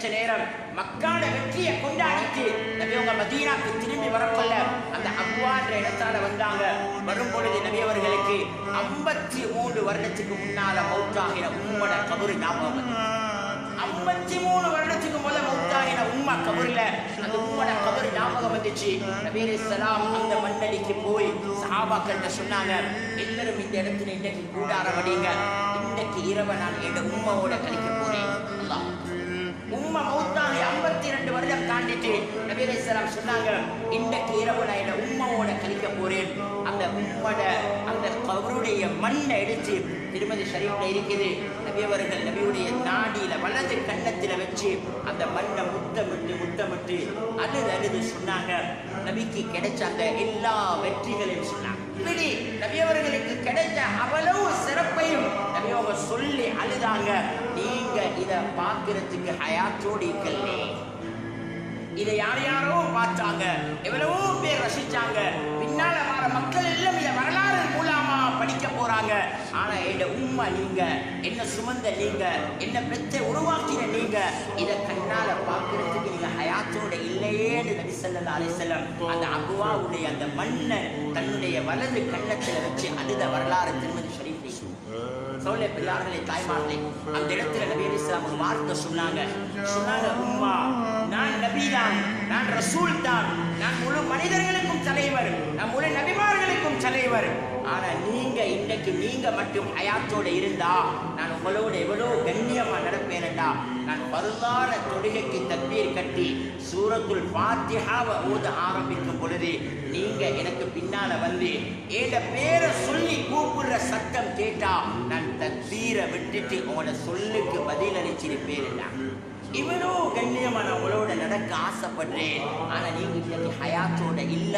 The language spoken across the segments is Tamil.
கிடைச்ச நேரம் மக்கான வெற்றியை கொண்டாடிட்டு நபி அவங்க மதீனாக்கு திரும்பி வரக்கொள்ள அந்த அபுவா என்ற இடத்தால வந்தாங்க. வரும் பொழுது நபி அவர்களுக்கு 53 வருடத்துக்கு முன்னால மௌத்தாகின உம்மோட கபரு ஞாபகம். 53 வருடத்துக்கு முதல் மௌத்தாகின உம்மா கபர்ல அந்த உம்மோட கபரு ஞாபகம் வந்துச்சு. நபி அலைஹிஸ்ஸலாம் அந்த மண்டலிக்கு போய் சஹாபாக்கள்கிட்ட சொன்னாங்க, எல்லாரும் இந்த இடத்துல இன்னைக்கு கூடாரம் அடிங்க, இன்னைக்கு இரவை நான் என் உம்மாவோட கழிக்க போறேன். அல்லாஹ் உம்மா மௌத்தாகி 52 வருடம் தாண்டிட்டு நபி அலைஹிஸ்ஸலாம் சொன்னாங்க, இன்னைக்கு இரவு நான் என் உம்மாவோட கழிக்க போறேன். அந்த உம்மோட அந்த கபருடைய மண்ணை எடுத்து திருமதி ஷரீஃப்ல இருக்குது. நபி அவர்கள் நபியுடைய நாடியில வலது கன்னத்தில வச்சு அந்த மண்ணை முத்தமிட்டு அழுது சொன்னாங்க, நபிக்கு கிடைச்ச அந்த எல்லா வெற்றிகளையும் சொன்னாங்க. இப்படி நபி அவர்களுக்கு கிடைச்ச அவ்வளவு சிறப்பையும் நபி அவங்க சொல்லி அழுதாங்க. நீங்க இத பார்க்கறதுக்கு ஹயாத்தோடு இருக்கல்லே, இதை யாரோ பார்த்தாங்க, எவ்வளவோ பேர் ரசிச்சாங்க, பின்னால வர மக்கள் எல்லாம் இதை வரலாறு மூலமா படிக்க போறாங்க. ஆனா என் உம்மா நீங்க, என்ன சுமந்த நீங்க, என்ன பெற்ற உருவாக்கின நீங்க, இதை கண்ணால பார்க்கறதுக்கு நீங்க ஹயாத்தோட இல்லையேன்னு நபி ஸல்லல்லாஹு அலைஹி வஸல்லம் அந்த அபுவாவுடைய அந்த மண்ணை தன்னுடைய வலது கன்னத்துல வச்சு அழுத வரலாறு திருமதி ஷரீஃப். சோலே பிள்ளார்களே, தாய்மார்களே, அந்த இடத்துல நபி அலைஹிஸ்ஸலாம் ஒரு வார்த்தை சொன்னாங்க. உம்மா, நான் நபிதான், நான் ரசூல் தான், நான் முழு மனிதர்களுக்கும் தலைவர், நான் முழு நபிமார்களுக்கும் தலைவர். ஆனா நீங்க இன்னைக்கு நீங்க மட்டும் ஹயாத்தோட இருந்தா நான் உங்களோட எவ்வளவு கண்ணியமா நடப்பேன்டா. நான் பருதான தொழுகைக்கு தக்பீர் கட்டி சூரத்துல் ஃபாத்திஹாவை ஓத ஆரம்பிக்கும் பொழுது நீங்க எனக்கு பின்னால வந்து ஏட பேரை சொல்லி கூப்பிடுற சத்தம் கேட்டா நான் தக்பீரை விட்டுட்டு உங்களோட சொல்லுக்கு பதில் அளிச்சிருப்பேன்டா. இவனோ கண்ணியமா நான் உங்களோட நடக்க ஆசைப்படுறேன், ஆனா நீங்க இன்னைக்கு ஹயாத்தோட இல்ல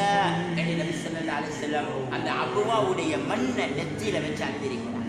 என்று நபி ஸல்லல்லாஹு அலைஹி வஸல்லம் அந்த அபுவாவுடைய மண்ணை நெத்தியில வச்சு அழுதிருக்கிறார்.